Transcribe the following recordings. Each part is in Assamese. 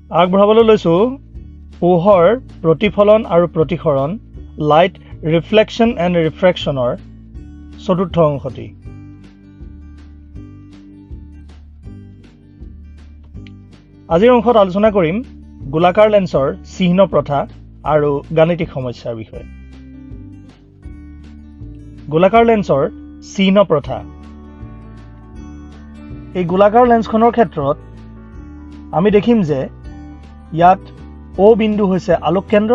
আগবঢ়াবলৈ লৈছোঁ পোহৰ প্ৰতিফলন আৰু প্ৰতিসৰণ লাইট ৰিফ্লেকশ্যন এণ্ড ৰিফ্ৰেকশ্যনৰ চতুৰ্থ অংশটি। আজিৰ অংশত আলোচনা কৰিম গোলাকাৰ লেন্সৰ চিহ্ন প্ৰথা আৰু গাণিতিক সমস্যাৰ বিষয়ে। গোলাকাৰ লেন্সৰ চিহ্ন প্ৰথা। এই গোলাকাৰ লেন্সখনৰ ক্ষেত্ৰত আমি দেখিম যে ইয়াত O বিন্দু হৈছে আলোক কেন্দ্ৰ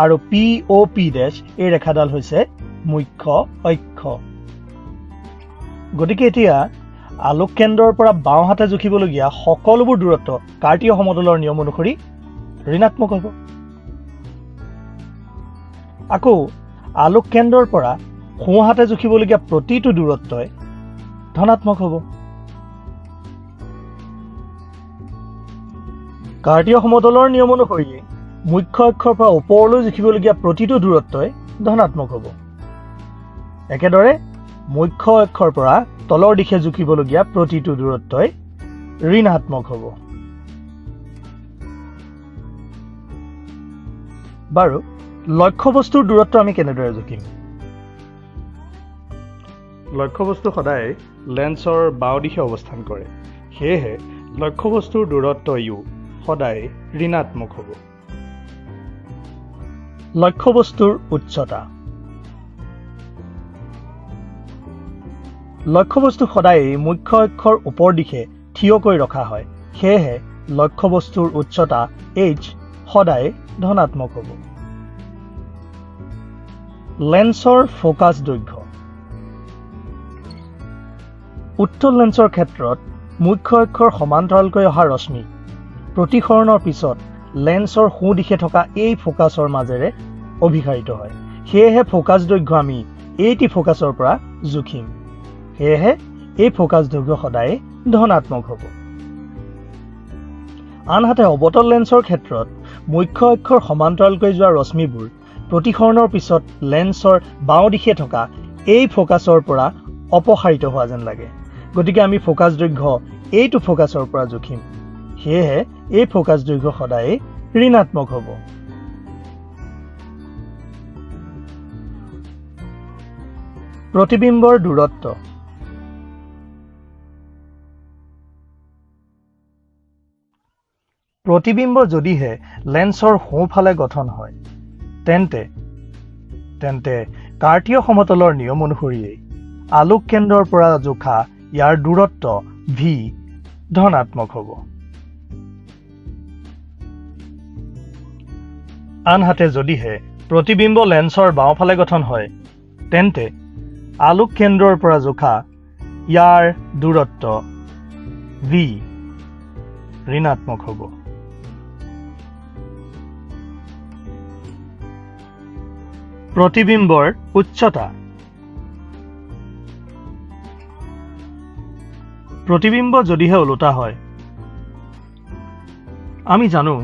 আৰু POP' এই ৰেখাডাল হৈছে মুখ্য অক্ষ। গতিকে এতিয়া আলোক কেন্দ্ৰৰ পৰা বাওঁ হাতে জুখিবলগীয়া সকলোবোৰ দূৰত্ব কাৰ্টীয় সমতলৰ নিয়ম অনুসৰি ঋণাত্মক হ'ব। আকৌ আলোক কেন্দ্ৰৰ পৰা সোঁ হাতে জুখিবলগীয়া প্ৰতিটো দূৰত্বই ধনাত্মক হ'ব। কাৰ্টীয় সমতলৰ নিয়ম অনুসৰি মুখ্য অক্ষৰ পৰা ওপৰলৈ জুখিবলগীয়া প্ৰতিটো দূৰত্বই ধনাত্মক হ'ব। একেদৰে মুখ্য অক্ষৰ পৰা তলৰ দিশে জুখিবলগীয়া প্ৰতিটো দূৰত্বই ঋণাত্মক হ'ব। বাৰু লক্ষ্যবস্তুৰ দূৰত্ব আমি কেনেদৰে জুখিম? লক্ষ্যবস্তু সদায় লেন্সৰ বাওঁ দিশে অৱস্থান কৰে, সেয়েহে লক্ষ্যবস্তুৰ দূৰত্ব ইউ সদায় ঋণাত্মক হ'ব। লক্ষ্যবস্তুৰ উচ্চতা। লক্ষ্যবস্তু সদায় মুখ্য অক্ষৰ ওপৰ দিশে থিয়কৈ ৰখা হয়, সেয়েহে লক্ষ্যবস্তুৰ উচ্চতা h সদায় ধনাত্মক হ'ব। লেন্সৰ ফোকাছ দৈৰ্ঘ্য। উত্তল লেন্সৰ ক্ষেত্ৰত মুখ্য অক্ষৰ সমান্তৰালকৈ অহা ৰশ্মি প্ৰতিসৰণৰ পিছত লেন্সৰ সোঁ দিশে থকা এই ফোকাছৰ মাজেৰে অভিসাৰিত হয়, সেয়েহে ফোকাছ দৈৰ্ঘ্য আমি এইটি ফোকাছৰ পৰা জুখিম, সেয়েহে এই ফোকাছ দৈৰ্ঘ্য সদায় ধনাত্মক হ'ব। আনহাতে অৱতল লেন্সৰ ক্ষেত্ৰত মুখ্য অক্ষৰ সমান্তৰালকৈ যোৱা ৰশ্মিবোৰ প্ৰতিসৰণৰ পিছত লেন্সৰ বাওঁ দিশে থকা এই ফোকাছৰ পৰা অপসাৰিত হোৱা যেন লাগে, গতিকে আমি ফোকাছ দৈৰ্ঘ্য এইটো ফোকাছৰ পৰা জুখিম, সেয়েহে এই ফোকাছ দৈৰ্ঘ্য সদায় ঋণাত্মক হ'ব। প্ৰতিবিম্বৰ দূৰত্ব। প্ৰতিবিম্ব যদিহে লেন্সৰ সোঁফালে গঠন হয় তেন্তে কাৰ্টীয় সমতলৰ নিয়ম অনুসৰিয়ে আলোক কেন্দ্ৰৰ পৰা জোখা ইয়াৰ দূৰত্ব v ধনাত্মক হ'ব। আনহাতে যদিহে প্ৰতিবিম্ব লেন্সৰ বাওঁফালে গঠন হয় তেন্তে আলোক কেন্দ্ৰৰ পৰা জোখা ইয়াৰ দূৰত্ব v ঋণাত্মক হ'ব। প্ৰতিবিম্বৰ উচ্চতা। প্ৰতিবিম্ব যদিহে ওলোটা হয়, আমি জানো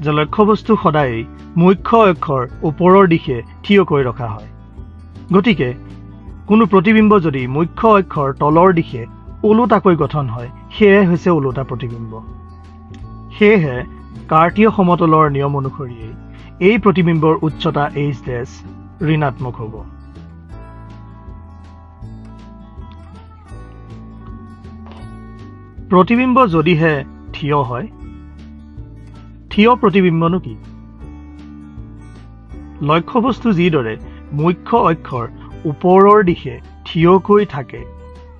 যে লক্ষ্যবস্তু সদায় মুখ্য অক্ষৰ ওপৰৰ দিশে থিয়কৈ ৰখা হয়, গতিকে কোনো প্ৰতিবিম্ব যদি মুখ্য অক্ষৰ তলৰ দিশে ওলোটাকৈ গঠন হয় সেয়ে হৈছে ওলোটা প্ৰতিবিম্ব। সেয়েহে কাৰ্টীয় সমতলৰ নিয়ম অনুসৰি এই প্ৰতিবিম্বৰ উচ্চতা h' ঋণাত্মক হ'ব। প্ৰতিবিম্ব যদিহে থিয় হয়, থিয় প্ৰতিবিম্বনো কি? লক্ষ্যবস্তু যিদৰে মুখ্য অক্ষৰ ওপৰৰ দিশে থিয়কৈ থাকে,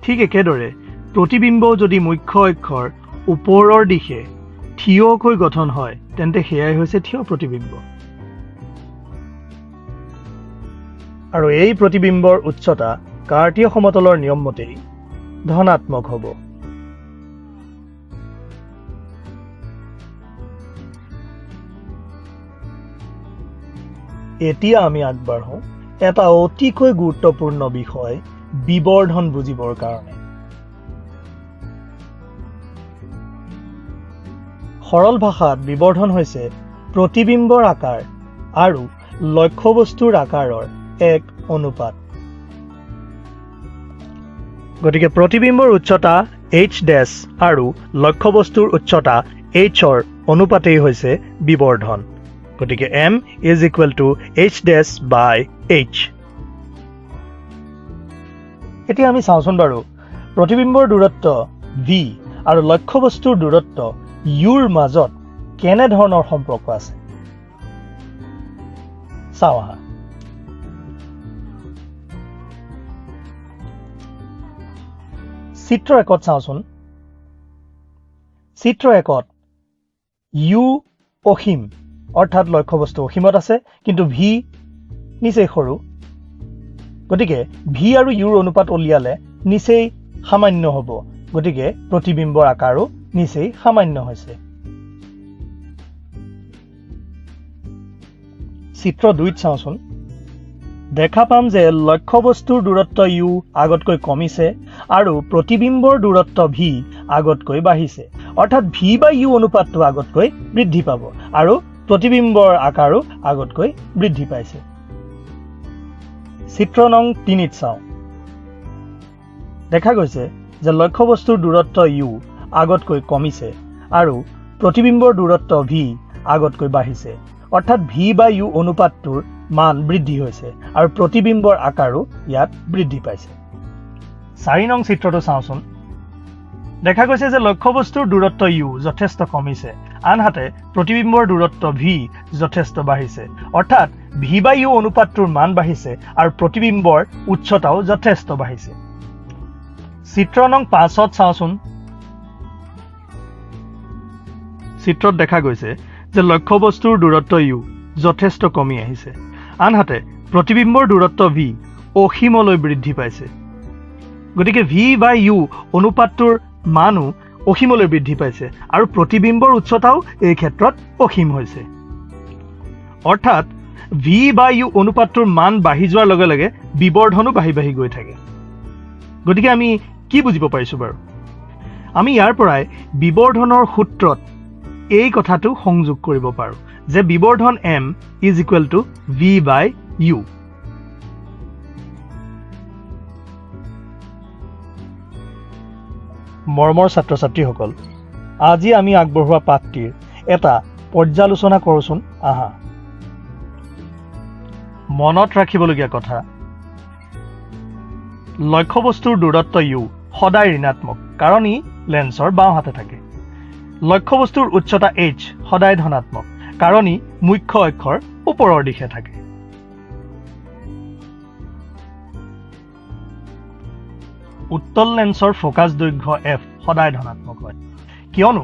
ঠিক একেদৰে প্ৰতিবিম্ব যদি মুখ্য অক্ষৰ ওপৰৰ দিশে থিয়কৈ গঠন হয় তেন্তে সেয়াই হৈছে থিয় প্ৰতিবিম্ব। আৰু এই প্ৰতিবিম্বৰ উচ্চতা কাৰ্টীয় সমতলৰ নিয়ম মতেই ধনাত্মক হ'ব। এতিয়া আমি আগবাঢ়ো এটা অতিকৈ গুৰুত্বপূৰ্ণ বিষয় বিবৰ্ধন বুজিবৰ কাৰণে। সৰল ভাষাত বিবৰ্ধন হৈছে প্ৰতিবিম্বৰ আকাৰ আৰু লক্ষ্যবস্তুৰ আকাৰৰ এক অনুপাত। গতিকে প্ৰতিবিম্বৰ উচ্চতা h' আৰু লক্ষ্যবস্তুৰ উচ্চতা hৰ অনুপাতেই হৈছে বিবৰ্ধন গতিকে m is equal to h dash by h এতিয়া আমি চাওঁচোন বাৰু প্ৰতিবিম্বৰ দূৰত্ব v আৰু লক্ষ্যবস্তুৰ দূৰত্ব u ৰ মাজত কেনে ধৰণৰ সম্পৰ্ক আছে চাওঁ আহা চিত্ৰ একত চাওঁচোন চিত্ৰ একত u অসীম অৰ্থাৎ লক্ষ্যবস্তু অসীমত আছে কিন্তু v নিচেই সৰু গতিকে v আৰু u ৰ অনুপাত উলিয়ালে নিচেই সামান্য হ'ব গতিকে প্ৰতিবিম্বৰ আকাৰো নিচেই সামান্য হৈছে চিত্ৰ 2ত চাওঁচোন দেখা পাম যে লক্ষ্যবস্তুৰ দূৰত্ব u আগতকৈ কমিছে আৰু প্ৰতিবিম্বৰ দূৰত্ব v আগতকৈ বাঢ়িছে অৰ্থাৎ v by u অনুপাতটো আগতকৈ বৃদ্ধি পাব আৰু প্ৰতিবিম্বৰ আকাৰো আগতকৈ বৃদ্ধি পাইছে চিত্ৰ নং 3ত চাওঁ দেখা গৈছে যে লক্ষ্যবস্তুৰ দূৰত্ব u আগতকৈ কমিছে আৰু প্ৰতিবিম্বৰ দূৰত্ব v আগতকৈ বাঢ়িছে অৰ্থাৎ v by u অনুপাতটোৰ মান বৃদ্ধি হৈছে আৰু প্ৰতিবিম্বৰ আকাৰো ইয়াত বৃদ্ধি পাইছে 4 নং চিত্ৰটো চাওঁচোন দেখা গৈছে যে লক্ষ্যবস্তুৰ দূৰত্ব u যথেষ্ট কমিছে আনহাতে প্ৰতিবিম্বৰ দূৰত্ব v যথেষ্ট বাঢ়িছে অৰ্থাৎ v by u অনুপাতটোৰ মান বাঢ়িছে আৰু প্ৰতিবিম্বৰ উচ্চতাও যথেষ্ট বাঢ়িছে চিত্ৰ নং 5ত চাওঁচোন চিত্ৰত দেখা গৈছে যে লক্ষ্যবস্তুৰ দূৰত্ব u যথেষ্ট কমি আহিছে আনহাতে প্ৰতিবিম্বৰ দূৰত্ব v অসীমলৈ বৃদ্ধি পাইছে গতিকে v by u অনুপাতটোৰ মানো অসীমলৈ বৃদ্ধি পাইছে আৰু প্ৰতিবিম্বৰ উচ্চতাও এই ক্ষেত্ৰত অসীম হৈছে অৰ্থাৎ v by u অনুপাতটোৰ মান বাঢ়ি যোৱাৰ লগে লগে বিবৰ্ধনো বাঢ়ি গৈ থাকে গতিকে আমি কি বুজিব পাৰিছো বাৰু আমি ইয়াৰ পৰাই বিবৰ্ধনৰ সূত্ৰত এই কথাটো সংযোগ কৰিব পাৰো যে বিবৰ্ধন m is equal to v by u মৰমৰ ছাত্ৰ-ছাত্ৰীসকল আজি আমি আগবঢ়োৱা পাঠটিৰ এটা পৰ্যালোচনা কৰোচোন আহা মনত ৰাখিবলগীয়া কথা লক্ষ্যবস্তুৰ দূৰত্ব u সদায় ঋণাত্মক কাৰণ ই লেন্সৰ বাওঁ হাতে থাকে লক্ষ্যবস্তুৰ উচ্চতা h সদায় ধনাত্মক কাৰণ ই মুখ্য অক্ষৰ ওপৰৰ দিশে থাকে উত্তল লেন্সৰ ফোকাস দৈৰ্ঘ্য f সদায় ধনাত্মক হয় কিয়নো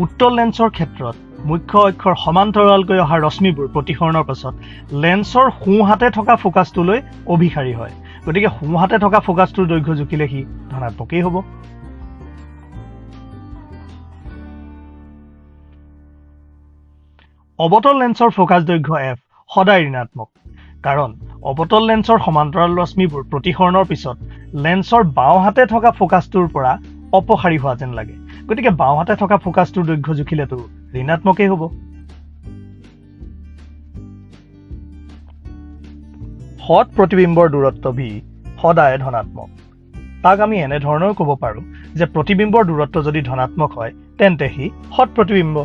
উত্তল লেন্সৰ ক্ষেত্ৰত মুখ্য অক্ষৰ সমান্তৰালকৈ অহা ৰশ্মিবোৰ প্ৰতিসৰণৰ পাছত লেন্সৰ সোঁহাতে থকা ফোকাসটোলৈ অভিসাৰী হয় গতিকে সোঁহাতে থকা ফোকাসটোৰ দৈৰ্ঘ্য জুখিলে সি ধনাত্মকেই হ'ব অবতল লেন্সৰ ফোকাস দৈৰ্ঘ্য f সদায় ঋণাত্মক কাৰণ অবতল লেন্সৰ সমান্তৰাল ৰশ্মিবোৰ প্ৰতিসৰণৰ পিছত লেন্সৰ বাওঁহাতে থকা ফোকাসটোৰ পৰা অপসাৰী হোৱা যেন লাগে গতিকে বাওঁহাতে থকা ফোকাসটোৰ দৈৰ্ঘ্য জুখিলেতো ঋণাত্মকেই হ'ব হট প্ৰতিবিম্বৰ দূৰত্ব v সদায় ধনাত্মক তাক আমি এনে ধৰণৰ ক'ব পাৰো যে প্ৰতিবিম্বৰ দূৰত্ব যদি ধনাত্মক হয় তেন্তে হি হট প্ৰতিবিম্ব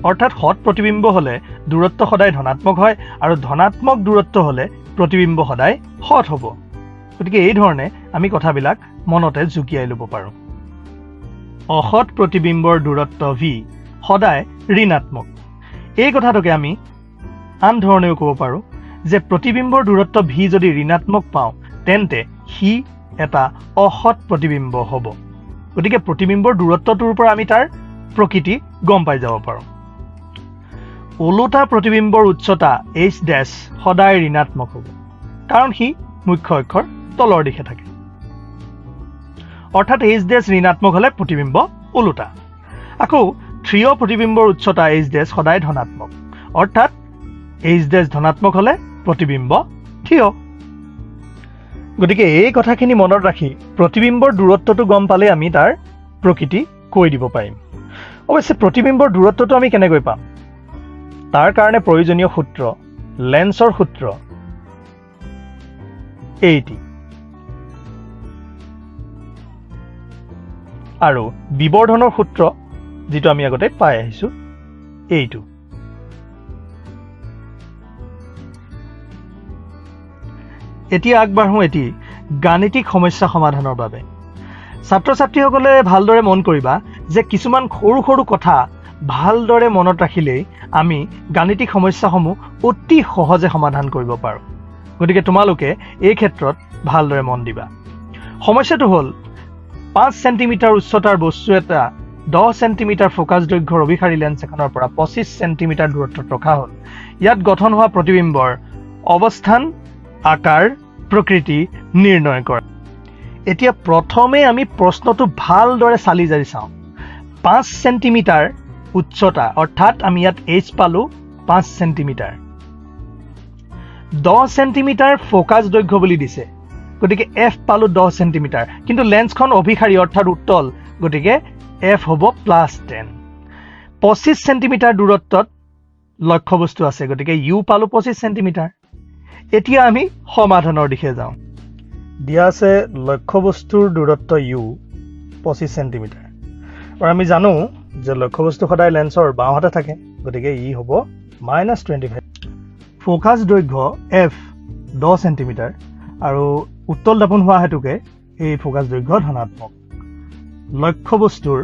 অৰ্থাৎ হট প্ৰতিবিম্ব হলে দূৰত্ব সদায় ধনাত্মক হয় আৰু ধনাত্মক দূৰত্ব হলে প্ৰতিবিম্ব সদায় হট হ'ব গতিকে এই ধৰণে আমি কথাবিলাক মনতে জুকিয়াই ল'ব পাৰো অহট প্ৰতিবিম্বৰ দূৰত্ব v সদায় ঋণাত্মক এই কথাটোকে আমি আন ধৰণেও ক'ব পাৰো যে প্ৰতিবিম্বৰ দূৰত্ব v যদি ঋণাত্মক পাওঁ তেন্তে হি এটা অহট প্ৰতিবিম্ব হ'ব গতিকে প্ৰতিবিম্বৰ দূৰত্বটোৰ পৰা আমি তাৰ প্ৰকৃতি গম পাই যাব পাৰো ওলোটা প্ৰতিবিম্বৰ উচ্চতা h dash সদায় ঋণাত্মক হ'ব কাৰণ হি মুখ্য অক্ষৰ তলৰ দিশে থাকে অৰ্থাৎ h dash ঋণাত্মক হলে প্ৰতিবিম্ব ওলোটা আকৌ থ্ৰিয় প্ৰতিবিম্বৰ উচ্চতা h dash সদায় ধনাত্মক অৰ্থাৎ h dash ধনাত্মক হলে প্ৰতিবিম্ব থিয় গতিকে এই কথাখিনি মনত ৰাখি প্ৰতিবিম্বৰ দূৰত্বটো গম পালে আমি তাৰ প্ৰকৃতি কৈ দিব পাৰিম অৱশ্যে প্ৰতিবিম্বৰ দূৰত্বটো আমি কেনেকৈ পাম তাৰ কাৰণে প্ৰয়োজনীয় সূত্ৰ লেন্সৰ সূত্ৰ এইটি আৰু বিবৰ্ধনৰ সূত্ৰ যেটো আমি আগতে পাই আহিছো এইটো। এতিয়া আগবাঢ়ো এটি গাণিতিক সমস্যা সমাধানৰ বাবে। ছাত্ৰ ছাত্ৰীসকলে ভালদৰে মন কৰিবা যে কিছুমান সৰু সৰু কথা ভালদৰে মনত ৰাখিলেই আমি গাণিতিক সমস্যাসমূহ অতি সহজে সমাধান কৰিব পাৰোঁ। গতিকে তোমালোকে এই ক্ষেত্ৰত ভালদৰে মন দিবা। সমস্যাটো হ'ল 5 চেণ্টিমিটাৰ উচ্চতাৰ বস্তু এটা 10 চেণ্টিমিটাৰ ফোকাছ দৈৰ্ঘ্যৰ অভিসাৰী লেন্স এখনৰ পৰা 25 চেণ্টিমিটাৰ দূৰত্বত ৰখা হ'ল। ইয়াত গঠন হোৱা প্ৰতিবিম্বৰ অৱস্থান, আকাৰ, প্ৰকৃতি নিৰ্ণয় কৰা। এতিয়া প্ৰথমে আমি প্ৰশ্নটো ভালদৰে চালি জাৰি চাওঁ। 5 চেণ্টিমিটাৰ উচ্চতা, অৰ্থাৎ আমি ইয়াত h পালোঁ 5 চেণ্টিমিটাৰ। 10 চেণ্টিমিটাৰ ফোকাছ দৈৰ্ঘ্য বুলি দিছে, গতিকে f পালোঁ 10 চেণ্টিমিটাৰ। কিন্তু লেন্সখন অভিসাৰী অৰ্থাৎ উত্তল, গতিকে f হ'ব +10। 25 চেণ্টিমিটাৰ দূৰত্বত লক্ষ্যবস্তু আছে, গতিকে u পালোঁ 25 চেণ্টিমিটাৰ। এতিয়া আমি সমাধানৰ দিশে যাওঁ। দিয়া আছে লক্ষ্যবস্তুৰ দূৰত্ব u 25 চেণ্টিমিটাৰ, আৰু আমি জানো যে লক্ষ্যবস্তু সদায় লেন্সৰ বাওঁহাতে থাকে, গতিকে ই হ'ব -25। ফোকাছ দৈৰ্ঘ্য f 10 চেণ্টিমিটাৰ আৰু উত্তল দাপোন হোৱা হেতুকে এই ফোকাছ দৈৰ্ঘ্য ধনাত্মক। লক্ষ্যবস্তুৰ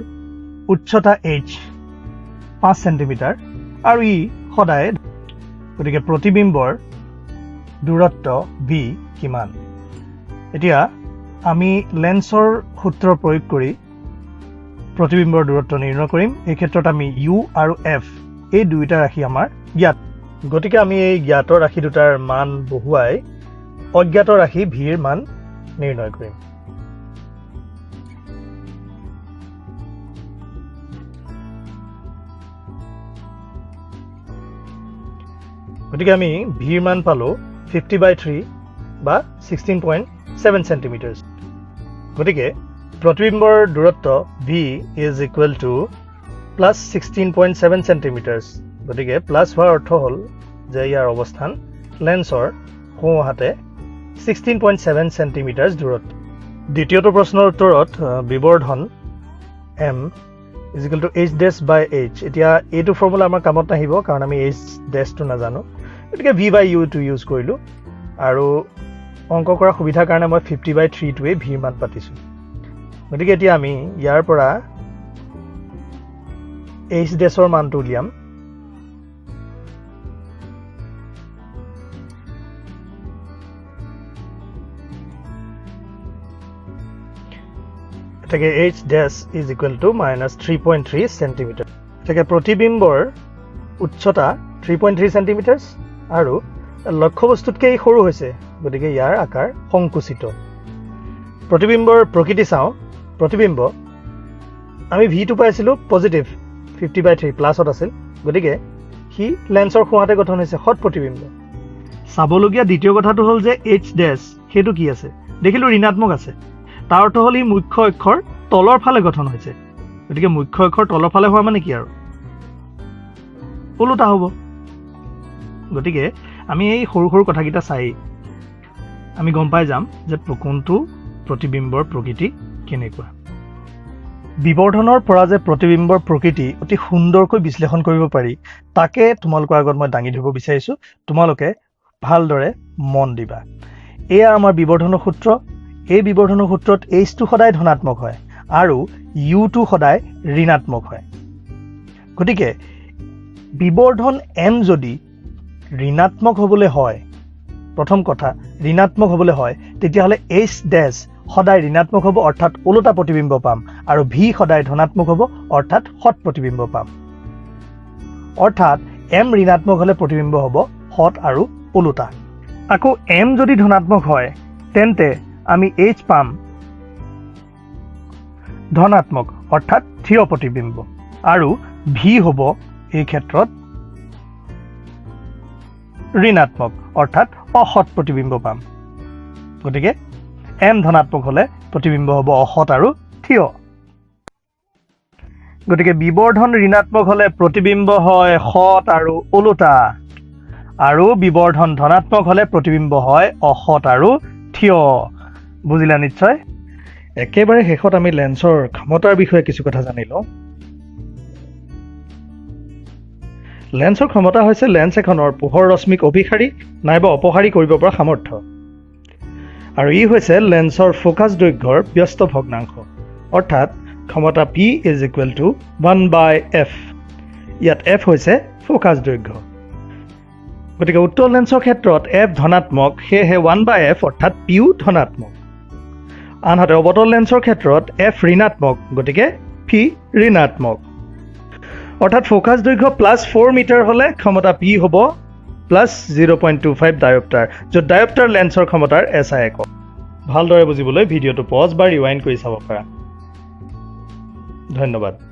উচ্চতা h 5 চেণ্টিমিটাৰ আৰু ই সদায়, গতিকে প্ৰতিবিম্বৰ দূৰত্ব v কিমান? এতিয়া আমি লেন্সৰ সূত্ৰ প্ৰয়োগ কৰি প্ৰতিবিম্বৰ দূৰত্ব নিৰ্ণয় কৰিম। এই ক্ষেত্ৰত আমি u আৰু f এই দুয়োটা ৰাশি আমাৰ জ্ঞাত, গতিকে আমি এই জ্ঞাত ৰাশি দুটাৰ মান বহুৱাই অজ্ঞাত ৰাশি ভিৰ মান নিৰ্ণয় কৰিম। গতিকে আমি ভিৰ মান পালোঁ 50/3 বা 16.7 চেণ্টিমিটাৰ। গতিকে প্ৰতিবিম্বৰ দূৰত্ব v is equal to +16.7 centimetre. গতিকে প্লাছ হোৱাৰ অৰ্থ হ'ল যে ইয়াৰ অৱস্থান লেন্সৰ সোঁহাতে 16.7 চেণ্টিমিটাৰ দূৰত। দ্বিতীয়টো প্ৰশ্নৰ উত্তৰত বিবৰ্ধন m is equal to h'/h। এতিয়া এইটো ফৰ্মুলা আমাৰ কামত নাহিব, কাৰণ আমি h' নাজানো, গতিকে v/u টো ইউজ কৰিলোঁ, আৰু অংক কৰা সুবিধাৰ কাৰণে মই 50/3টোৱে ভিৰ মান পাতিছোঁ। গতিকে এতিয়া আমি ইয়াৰ পৰা h' মানটো উলিয়াম। এটাকে h' is equal to -3.3 centimetre. এটাকে প্ৰতিবিম্বৰ উচ্চতা 3.3 চেণ্টিমিটাৰ আৰু লক্ষ্যবস্তুতকৈ সৰু হৈছে, গতিকে ইয়াৰ আকাৰ সংকুচিত। প্ৰতিবিম্বৰ প্ৰকৃতি চাওঁ। প্ৰতিবিম্ব আমি ভিটো পাইছিলোঁ পজিটিভ 50/3 প্লাছত আছিল, গতিকে সি লেন্সৰ সোঁহাতে গঠন হৈছে, সৎ প্ৰতিবিম্ব। চাবলগীয়া দ্বিতীয় কথাটো হ'ল যে h' সেইটো কি আছে? দেখিলোঁ ঋণাত্মক আছে, তাৰ অৰ্থ হ'ল ই মুখ্য অক্ষৰ তলৰ ফালে গঠন হৈছে। গতিকে মুখ্য অক্ষৰ তলৰ ফালে হোৱা মানে কি আৰু ওলোটা হ'ব। গতিকে আমি এই সৰু সৰু কথাকেইটা চাই আমি গম পাই যাম যে কোনটো প্ৰতিবিম্বৰ প্ৰকৃতি কেনেকুৱা। বিবৰ্ধনৰ পৰা যে প্ৰতিবিম্বৰ প্ৰকৃতি অতি সুন্দৰকৈ বিশ্লেষণ কৰিব পাৰি, তাকে তোমালোকৰ আগত মই দাঙি ধৰিব বিচাৰিছোঁ। তোমালোকে ভালদৰে মন দিবা। এয়া আমাৰ বিবৰ্ধনৰ সূত্ৰ। এই বিবৰ্ধনৰ সূত্ৰত h টো সদায় ধনাত্মক হয় আৰু u টো সদায় ঋণাত্মক হয়। গতিকে বিবৰ্ধন m যদি ঋণাত্মক হ'বলৈ হয়, প্ৰথম কথা ঋণাত্মক হ'বলৈ হয়, তেতিয়াহ'লে h' সদায় ঋণাত্মক হ'ব, অৰ্থাৎ ওলোটা প্ৰতিবিম্ব পাম, আৰু v সদায় ধনাত্মক হ'ব, অৰ্থাৎ সৎ প্ৰতিবিম্ব পাম। অৰ্থাৎ m ঋণাত্মক হ'লে প্ৰতিবিম্ব হ'ব সৎ আৰু ওলোটা। আকৌ m যদি ধনাত্মক হয়, তেন্তে আমি h পাম ধনাত্মক, অৰ্থাৎ থিয় প্ৰতিবিম্ব, আৰু v হ'ব এই ক্ষেত্ৰত ঋণাত্মক, অৰ্থাৎ অসৎ প্ৰতিবিম্ব পাম। গতিকে m ধনাত্মক হ'লে প্ৰতিবিম্ব হ'ব অসৎ আৰু থিয়। গতিকে বিবৰ্ধন ঋণাত্মক হ'লে প্ৰতিবিম্ব হয় সৎ আৰু ওলোটা, আৰু বিবৰ্ধন ধনাত্মক হ'লে প্ৰতিবিম্ব হয় অসৎ আৰু থিয়। বুজিলা নিশ্চয়? একেবাৰে শেষত আমি লেন্সৰ ক্ষমতাৰ বিষয়ে কিছু কথা জানি লওঁ। লেন্সৰ ক্ষমতা হৈছে লেন্স এখনৰ পোহৰ ৰশ্মিক অভিসাৰী নাইবা অপসাৰী কৰিব পৰা সামৰ্থ্য আৰু ই হৈছে লেন্সৰ ফোকাছ দৈৰ্ঘ্যৰ ব্যস্ত ভগ্নাংশ অৰ্থাৎ ক্ষমতা P is equal to 1/f ইয়াত f হৈছে ফোকাছ দৈৰ্ঘ্য গতিকে উত্তল লেন্সৰ ক্ষেত্ৰত f ধনাত্মক সেয়েহে 1/f অৰ্থাৎ p ও ধনাত্মক আনহাতে অৱতল লেন্সৰ ক্ষেত্ৰত f ঋণাত্মক গতিকে p ঋণাত্মক অৰ্থাৎ ফোকাছ দৈৰ্ঘ্য +4 মিটাৰ হলে ক্ষমতা p হ'ব +0.25 ডায়োপ্টাৰ য'ত ডায়োপ্টাৰ লেন্সৰ ক্ষমতাৰ SI একক ভালদৰে বুজিবলৈ ভিডিঅ'টো পজ বা ৰিৱাইণ্ড কৰি চাব পাৰা ধন্যবাদ